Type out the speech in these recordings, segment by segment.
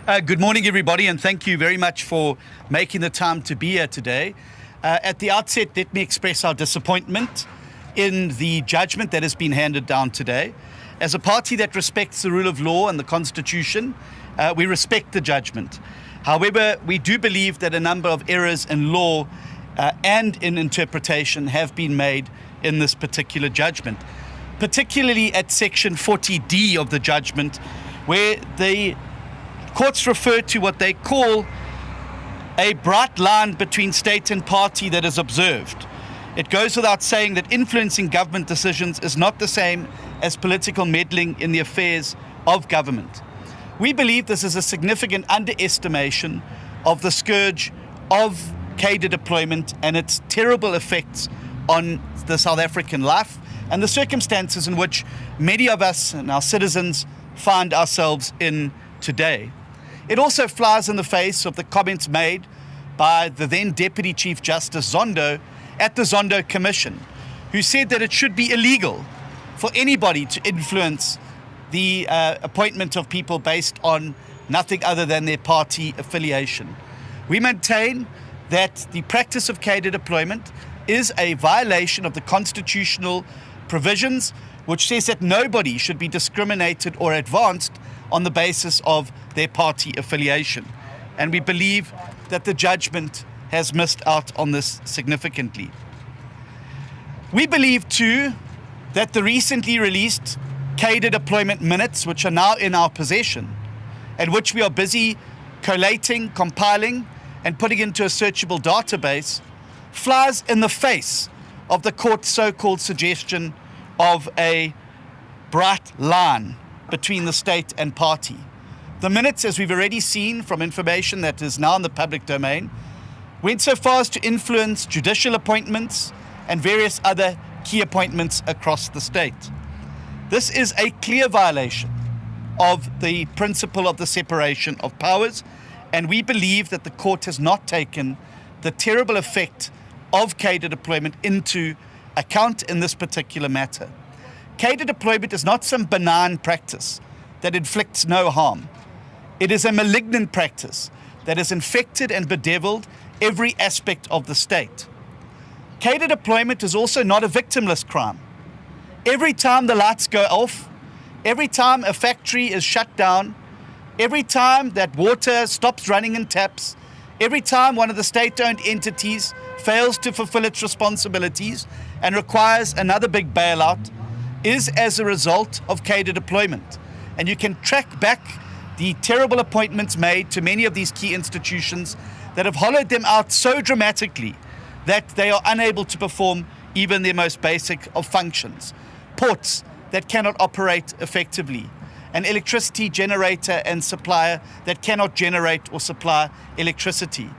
Good morning, everybody, and thank you very much for making the time to be here today. At the outset, let me express our disappointment in the judgment that has been handed down today. As a party that respects the rule of law and the Constitution, we respect the judgment. However, we do believe that a number of errors in law and in interpretation have been made in this particular judgment, particularly at Section 40D of the judgment, where the courts refer to what they call a bright line between state and party that is observed. It goes without saying that influencing government decisions is not the same as political meddling in the affairs of government. We believe this is a significant underestimation of the scourge of cadre deployment and its terrible effects on the South African life and the circumstances in which many of us and our citizens find ourselves in today. It also flies in the face of the comments made by the then Deputy Chief Justice Zondo at the Zondo Commission, who said that it should be illegal for anybody to influence the appointment of people based on nothing other than their party affiliation. We maintain that the practice of cadre deployment is a violation of the constitutional provisions, which says that nobody should be discriminated or advanced on the basis of their party affiliation. And we believe that the judgment has missed out on this significantly. We believe too that the recently released cadre deployment minutes, which are now in our possession, and which we are busy collating, compiling, and putting into a searchable database, flies in the face of the court's so-called suggestion of a bright line between the state and party. The minutes, as we've already seen from information that is now in the public domain, went so far as to influence judicial appointments and various other key appointments across the state. This is a clear violation of the principle of the separation of powers, and we believe that the court has not taken the terrible effect of cadre deployment into account in this particular matter. Cadre deployment is not some benign practice that inflicts no harm. It is a malignant practice that has infected and bedeviled every aspect of the state. Cadre deployment is also not a victimless crime. Every time the lights go off, every time a factory is shut down, every time that water stops running in taps, every time one of the state-owned entities fails to fulfill its responsibilities and requires another big bailout, is as a result of cadre deployment. And you can track back the terrible appointments made to many of these key institutions that have hollowed them out so dramatically that they are unable to perform even their most basic of functions. Ports that cannot operate effectively, an electricity generator and supplier that cannot generate or supply electricity,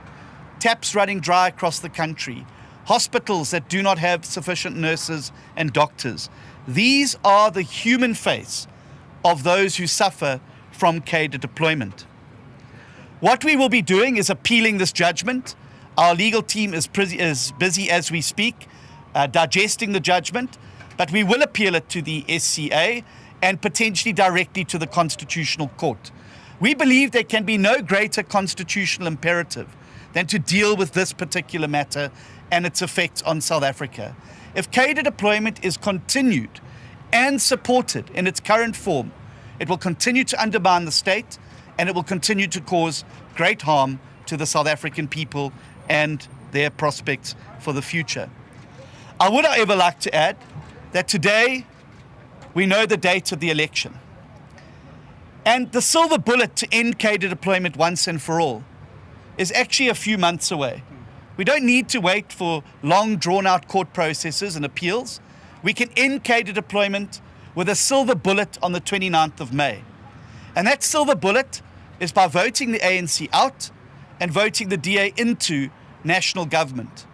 taps running dry across the country, hospitals that do not have sufficient nurses and doctors. These are the human face of those who suffer from cadre deployment. What we will be doing is appealing this judgment. Our legal team is busy as we speak, digesting the judgment, but we will appeal it to the SCA and potentially directly to the Constitutional Court. We believe there can be no greater constitutional imperative than to deal with this particular matter and its effects on South Africa. If cadre deployment is continued and supported in its current form, it will continue to undermine the state and it will continue to cause great harm to the South African people and their prospects for the future. I would, however, like to add that today we know the date of the election. And the silver bullet to end cadre deployment once and for all is actually a few months away. We don't need to wait for long drawn-out court processes and appeals. We can end cadre deployment with a silver bullet on the 29th of May. And that silver bullet is by voting the ANC out and voting the DA into national government.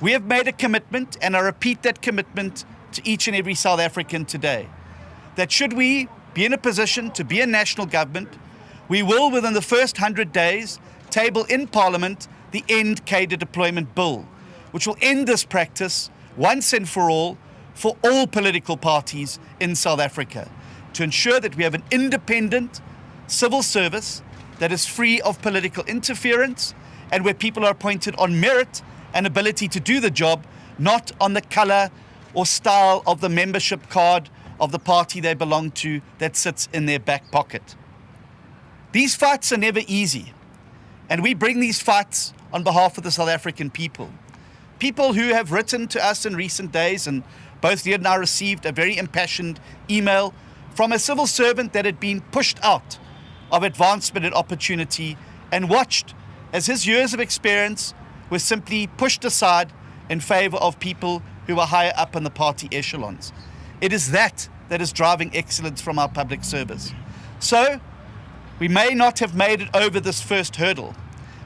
We have made a commitment, and I repeat that commitment to each and every South African today, that should we be in a position to be a national government, we will, within the first 100 days, table in Parliament the End Cadre Deployment Bill, which will end this practice once and for all political parties in South Africa, to ensure that we have an independent civil service that is free of political interference and where people are appointed on merit and ability to do the job, not on the color or style of the membership card of the party they belong to that sits in their back pocket. These fights are never easy, and we bring these fights on behalf of the South African people. People who have written to us in recent days, and both Leon and I received a very impassioned email from a civil servant that had been pushed out of advancement and opportunity and watched as his years of experience were simply pushed aside in favor of people who are higher up in the party echelons. It is that is driving excellence from our public service. So, we may not have made it over this first hurdle,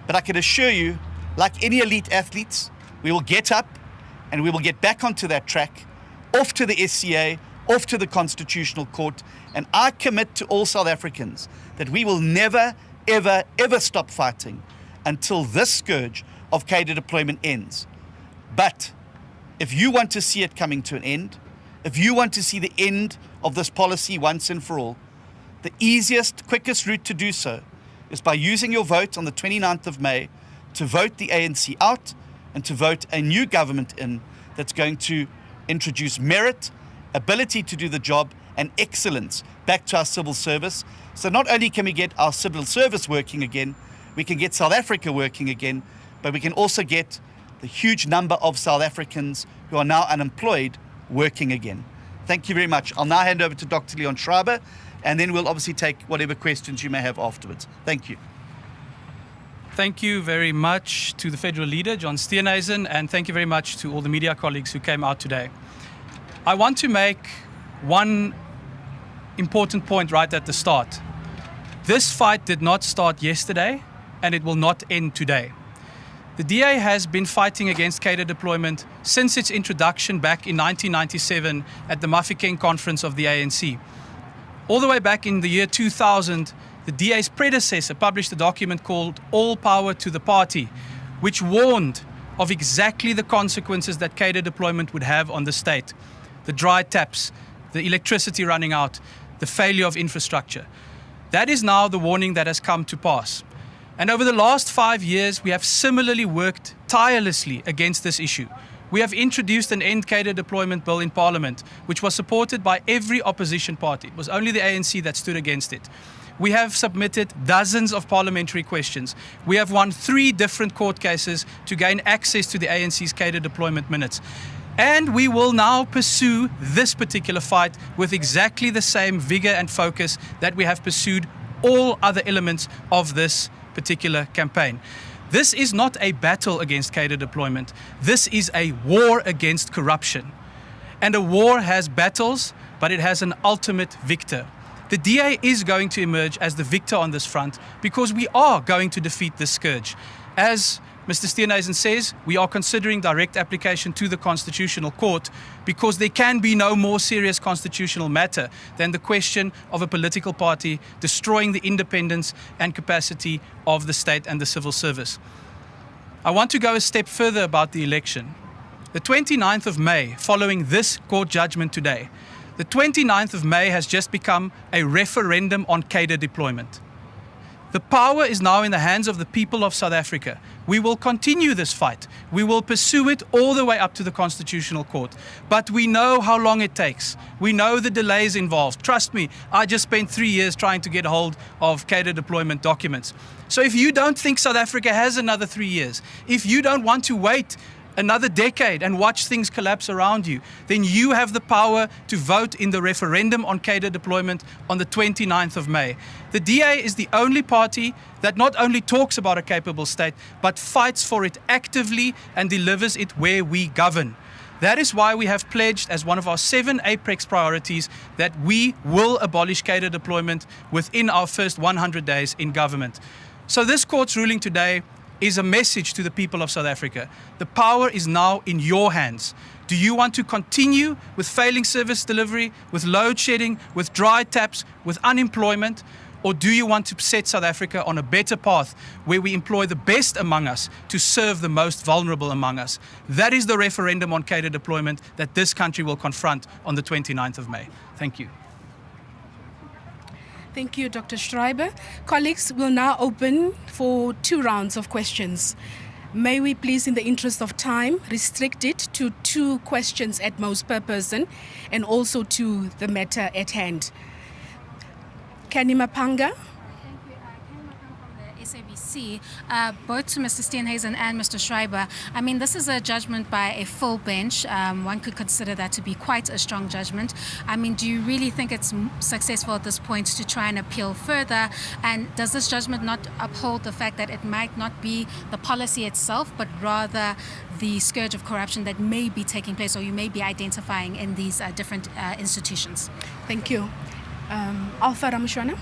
but I can assure you, like any elite athletes, we will get up and we will get back onto that track, off to the SCA, off to the Constitutional Court, and I commit to all South Africans that we will never, ever, ever stop fighting until this scourge of cadre deployment ends. But if you want to see it coming to an end, if you want to see the end of this policy once and for all, the easiest, quickest route to do so is by using your vote on the 29th of May to vote the ANC out and to vote a new government in that's going to introduce merit, ability to do the job, and excellence back to our civil service. So not only can we get our civil service working again, we can get South Africa working again, but we can also get the huge number of South Africans who are now unemployed working again. Thank you very much. I'll now hand over to Dr. Leon Schreiber, and then we'll obviously take whatever questions you may have afterwards. Thank you. Thank you very much to the federal leader, John Steenhuisen, and thank you very much to all the media colleagues who came out today. I want to make one important point right at the start. This fight did not start yesterday, and it will not end today. The DA has been fighting against cadre deployment since its introduction back in 1997 at the Mafeking conference of the ANC. All the way back in the year 2000, the DA's predecessor published a document called All Power to the Party, which warned of exactly the consequences that cadre deployment would have on the state. The dry taps, the electricity running out, the failure of infrastructure. That is now the warning that has come to pass. And over the last 5 years, we have similarly worked tirelessly against this issue. We have introduced an end cadre deployment bill in Parliament, which was supported by every opposition party. It was only the ANC that stood against it. We have submitted dozens of parliamentary questions. We have won 3 different court cases to gain access to the ANC's cadre deployment minutes. And we will now pursue this particular fight with exactly the same vigor and focus that we have pursued all other elements of this particular campaign. This is not a battle against cadre deployment. This is a war against corruption. And a war has battles, but it has an ultimate victor. The DA is going to emerge as the victor on this front because we are going to defeat this scourge. As Mr. Steenhuisen says, we are considering direct application to the Constitutional Court because there can be no more serious constitutional matter than the question of a political party destroying the independence and capacity of the state and the civil service. I want to go a step further about the election. The 29th of May, following this court judgment today, the 29th of May has just become a referendum on cadre deployment. The power is now in the hands of the people of South Africa. We will continue this fight. We will pursue it all the way up to the Constitutional Court. But we know how long it takes. We know the delays involved. Trust me, I just spent 3 years trying to get hold of cadre deployment documents. So if you don't think South Africa has another 3 years, if you don't want to wait another decade and watch things collapse around you, then you have the power to vote in the referendum on cadre deployment on the 29th of May. The DA is the only party that not only talks about a capable state, but fights for it actively and delivers it where we govern. That is why we have pledged as one of our 7 apex priorities that we will abolish cadre deployment within our first 100 days in government. So this court's ruling today is a message to the people of South Africa. The power is now in your hands. Do you want to continue with failing service delivery, with load shedding, with dry taps, with unemployment? Or do you want to set South Africa on a better path where we employ the best among us to serve the most vulnerable among us? That is the referendum on cadre deployment that this country will confront on the 29th of May. Thank you. Thank you, Dr. Schreiber. Colleagues, we'll now open for 2 rounds of questions. May we please, in the interest of time, restrict it to 2 questions at most per person and also to the matter at hand. Kenny Mapanga. SABC, both to Mr. Steenhuisen and Mr. Schreiber. I mean, this is a judgment by a full bench. One could consider that to be quite a strong judgment. I mean, do you really think it's successful at this point to try and appeal further? And does this judgment not uphold the fact that it might not be the policy itself, but rather the scourge of corruption that may be taking place or you may be identifying in these different institutions? Thank you. Alpha Ramashwana.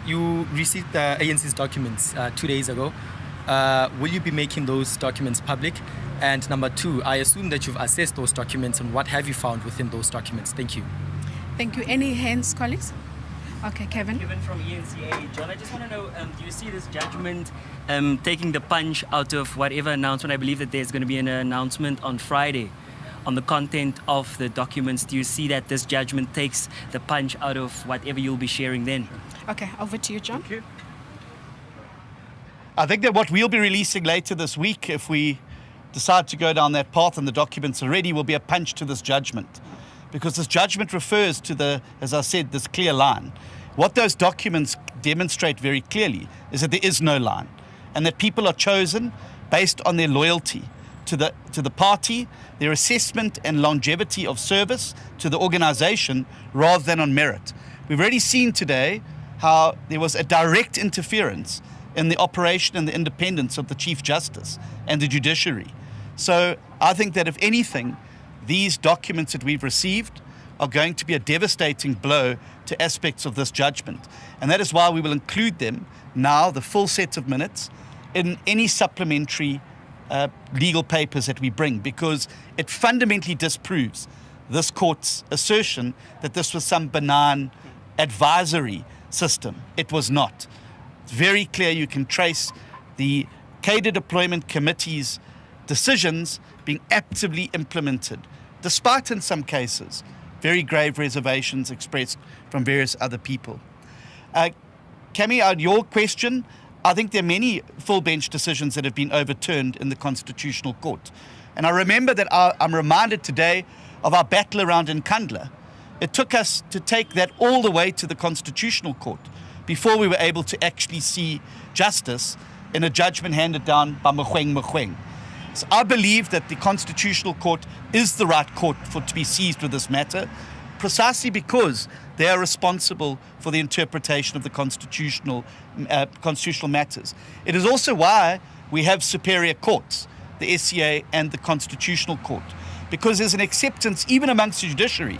You received the ANC's documents 2 days ago. Will you be making those documents public? And number 2, I assume that you've assessed those documents, and what have you found within those documents? Thank you. Thank you. Any hands, colleagues? Okay, Kevin. Kevin from ENCA. John, I just want to know, do you see this judgment taking the punch out of whatever announcement? I believe that there's going to be an announcement on Friday on the content of the documents. Do you see that this judgment takes the punch out of whatever you'll be sharing then? Okay, over to you, John. Thank you. I think that what we'll be releasing later this week, if we decide to go down that path and the documents are ready, will be a punch to this judgment. Because this judgment refers to the, as I said, this clear line. What those documents demonstrate very clearly is that there is no line, and that people are chosen based on their loyalty to the party, their assessment and longevity of service to the organization, rather than on merit. We've already seen today how there was a direct interference in the operation and the independence of the Chief Justice and the judiciary. So I think that if anything, these documents that we've received are going to be a devastating blow to aspects of this judgment. And that is why we will include them now, the full set of minutes, in any supplementary legal papers that we bring, because it fundamentally disproves this court's assertion that this was some benign advisory system. It was not. It's very clear. You can trace the cadre deployment committee's decisions being actively implemented, despite in some cases very grave reservations expressed from various other people. Cami, on your question, I think there are many full bench decisions that have been overturned in the Constitutional Court. And I remember that I'm reminded today of our battle around Nkandla. It took us to take that all the way to the Constitutional Court before we were able to actually see justice in a judgment handed down by Mogoeng. So I believe that the Constitutional Court is the right court to be seized with this matter, precisely because they are responsible for the interpretation of the constitutional matters. It is also why we have superior courts, the SCA and the Constitutional Court, because there's an acceptance even amongst the judiciary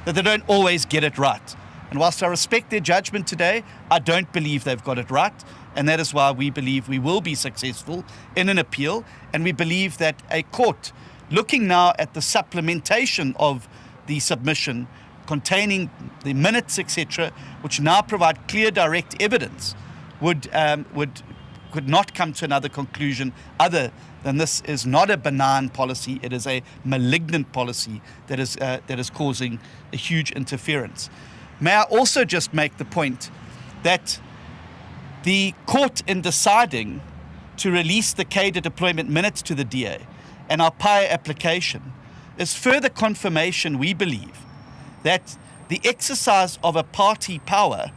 that they don't always get it right. And whilst I respect their judgment today, I don't believe they've got it right. And that is why we believe we will be successful in an appeal. And we believe that a court, looking now at the supplementation of the submission containing the minutes, etc., which now provide clear, direct evidence, could not come to another conclusion other than this is not a benign policy. It is a malignant policy that is causing a huge interference. May I also just make the point that the court, in deciding to release the cadre deployment minutes to the DA and our PIA application, is further confirmation, we believe, that the exercise of a party power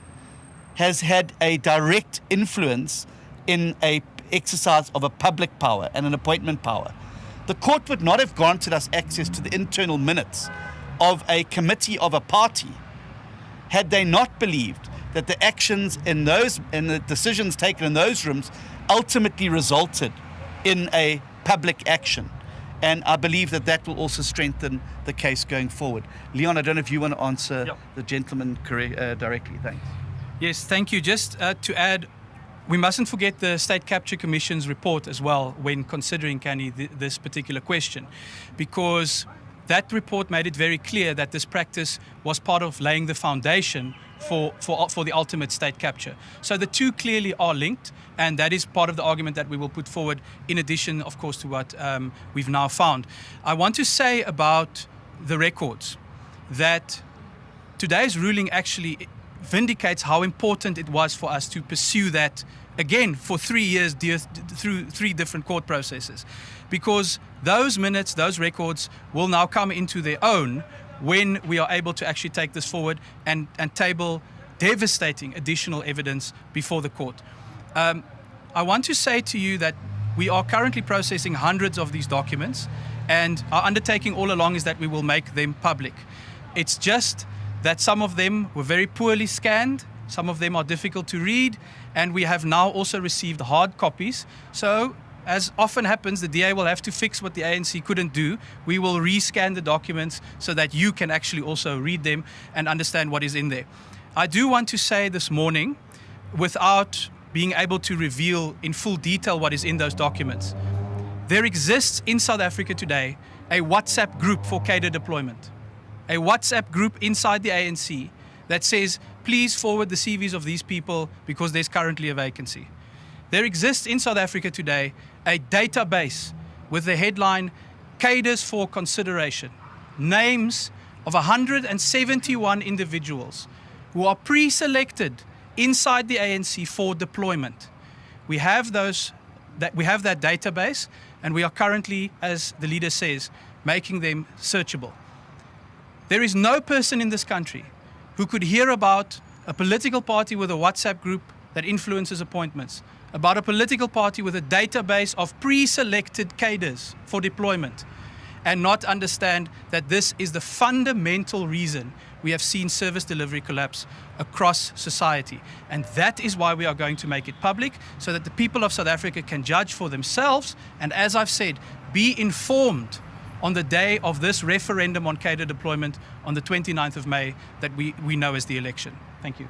has had a direct influence in a exercise of a public power and an appointment power. The court would not have granted us access to the internal minutes of a committee of a party had they not believed that the actions in the decisions taken in those rooms ultimately resulted in a public action. And I believe that that will also strengthen the case going forward. Leon, I don't know if you want to answer the gentleman directly. Thanks. Yes, thank you. Just to add, we mustn't forget the State Capture Commission's report as well when considering, Kenny, this particular question, because that report made it very clear that this practice was part of laying the foundation for the ultimate state capture. So the two clearly are linked, and that is part of the argument that we will put forward, in addition, of course, to what we've now found. I want to say about the records that today's ruling actually vindicates how important it was for us to pursue that again for 3 years through 3 different court processes, because those minutes, those records will now come into their own when we are able to actually take this forward and table devastating additional evidence before the court. I want to say to you that we are currently processing hundreds of these documents, and our undertaking all along is that we will make them public. It's just that some of them were very poorly scanned, some of them are difficult to read, and we have now also received hard copies. So, as often happens, the DA will have to fix what the ANC couldn't do. We will rescan the documents so that you can actually also read them and understand what is in there. I do want to say this morning, without being able to reveal in full detail what is in those documents, there exists in South Africa today a WhatsApp group for cadre deployment. A WhatsApp group inside the ANC that says, please forward the CVs of these people because there's currently a vacancy. There exists in South Africa today a database with the headline, Cadres for Consideration. Names of 171 individuals who are pre-selected inside the ANC for deployment. We have that database, and we are currently, as the leader says, making them searchable. There is no person in this country who could hear about a political party with a WhatsApp group that influences appointments, about a political party with a database of pre-selected cadres for deployment, and not understand that this is the fundamental reason we have seen service delivery collapse across society. And that is why we are going to make it public, so that the people of South Africa can judge for themselves, and as I've said, be informed on the day of this referendum on cadre deployment on the 29th of May that we know as the election. Thank you.